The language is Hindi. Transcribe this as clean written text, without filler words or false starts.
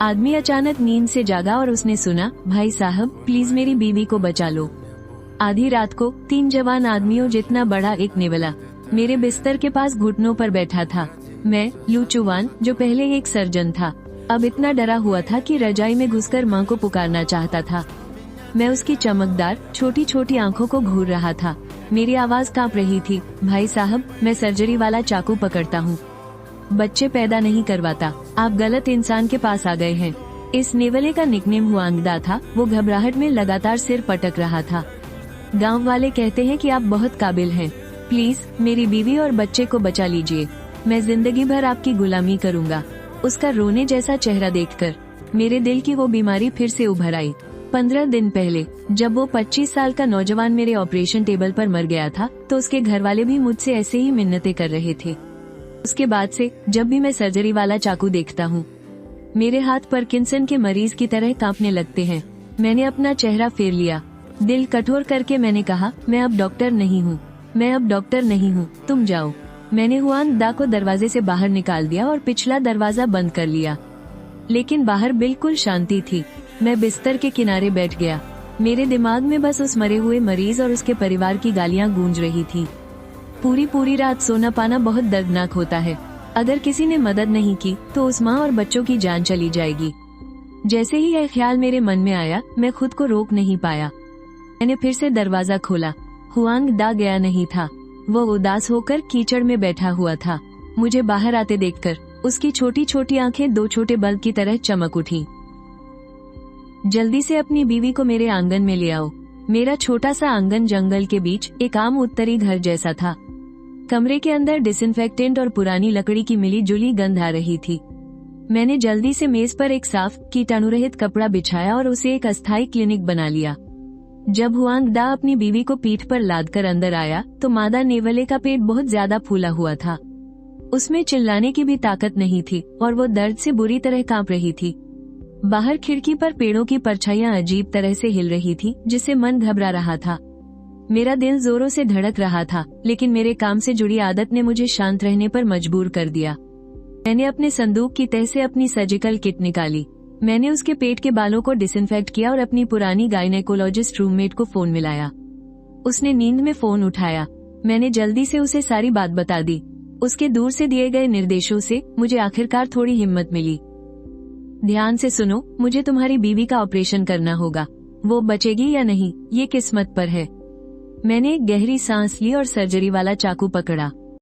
आदमी अचानक नींद से जागा और उसने सुना, भाई साहब प्लीज मेरी बीवी को बचा लो। आधी रात को 3 जवान आदमियों जितना बड़ा एक नेवला मेरे बिस्तर के पास घुटनों पर बैठा था। मैं लू चुवान, जो पहले एक सर्जन था, अब इतना डरा हुआ था कि रजाई में घुसकर माँ को पुकारना चाहता था। मैं उसकी चमकदार छोटी छोटी आंखों को घूर रहा था। मेरी आवाज कांप रही थी, भाई साहब मैं सर्जरी वाला चाकू पकड़ता हूँ, बच्चे पैदा नहीं करवाता, आप गलत इंसान के पास आ गए हैं। इस नेवले का निकनेम हुआंग दा था। वो घबराहट में लगातार सिर पटक रहा था। गांव वाले कहते हैं कि आप बहुत काबिल हैं, प्लीज मेरी बीवी और बच्चे को बचा लीजिए, मैं जिंदगी भर आपकी गुलामी करूंगा। उसका रोने जैसा चेहरा देखकर मेरे दिल की वो बीमारी फिर से उभर आई। 15 दिन पहले जब वो 25 साल का नौजवान मेरे ऑपरेशन टेबल पर मर गया था, तो उसके घर वाले भी मुझसे ऐसे ही मिन्नतें कर रहे थे। उसके बाद से जब भी मैं सर्जरी वाला चाकू देखता हूँ, मेरे हाथ पार्किंसन के मरीज की तरह कांपने लगते हैं। मैंने अपना चेहरा फेर लिया, दिल कठोर करके मैंने कहा, मैं अब डॉक्टर नहीं हूँ, मैं अब डॉक्टर नहीं हूँ, तुम जाओ। मैंने हुआंग दा को दरवाजे से बाहर निकाल दिया और पिछला दरवाजा बंद कर लिया। लेकिन बाहर बिल्कुल शांति थी। मैं बिस्तर के किनारे बैठ गया। मेरे दिमाग में बस उस मरे हुए मरीज और उसके परिवार की गालियां गूंज रही थी। पूरी रात सोना पाना बहुत दर्दनाक होता है। अगर किसी ने मदद नहीं की तो उस माँ और बच्चों की जान चली जाएगी। जैसे ही यह ख्याल मेरे मन में आया, मैं खुद को रोक नहीं पाया। मैंने फिर से दरवाजा खोला। हुआंग दा गया नहीं था। वो उदास होकर कीचड़ में बैठा हुआ था। मुझे बाहर आते देखकर उसकी छोटी छोटी आंखें 2 छोटे बल्ब की तरह चमक उठी। जल्दी से अपनी बीवी को मेरे आंगन में ले आओ। मेरा छोटा सा आंगन जंगल के बीच एक आम उत्तरी घर जैसा था। कमरे के अंदर डिसइंफेक्टेंट और पुरानी लकड़ी की मिली जुली गंध आ रही थी। मैंने जल्दी से मेज पर एक साफ कीटाणुरहित कपड़ा बिछाया और उसे एक अस्थायी क्लिनिक बना लिया। जब हुआंग दा अपनी बीवी को पीठ पर लादकर अंदर आया तो मादा नेवले का पेट बहुत ज्यादा फूला हुआ था। उसमें चिल्लाने की भी ताकत नहीं थी और वो दर्द से बुरी तरह कांप रही थी। बाहर खिड़की पर पेड़ों की परछाइयां अजीब तरह से हिल रही थी, जिससे मन घबरा रहा था। मेरा दिल जोरों से धड़क रहा था, लेकिन मेरे काम से जुड़ी आदत ने मुझे शांत रहने पर मजबूर कर दिया। मैंने अपने संदूक की तह से अपनी सर्जिकल किट निकाली। मैंने उसके पेट के बालों को डिसइंफेक्ट किया और अपनी पुरानी गायनेकोलॉजिस्ट रूममेट को फोन मिलाया। उसने नींद में फोन उठाया। मैंने जल्दी से उसे सारी बात बता दी। उसके दूर से दिए गए निर्देशों से मुझे आखिरकार थोड़ी हिम्मत मिली। ध्यान से सुनो, मुझे तुम्हारी बीवी का ऑपरेशन करना होगा। वो बचेगी या नहीं, ये किस्मत पर है। मैंने एक गहरी सांस ली और सर्जरी वाला चाकू पकड़ा।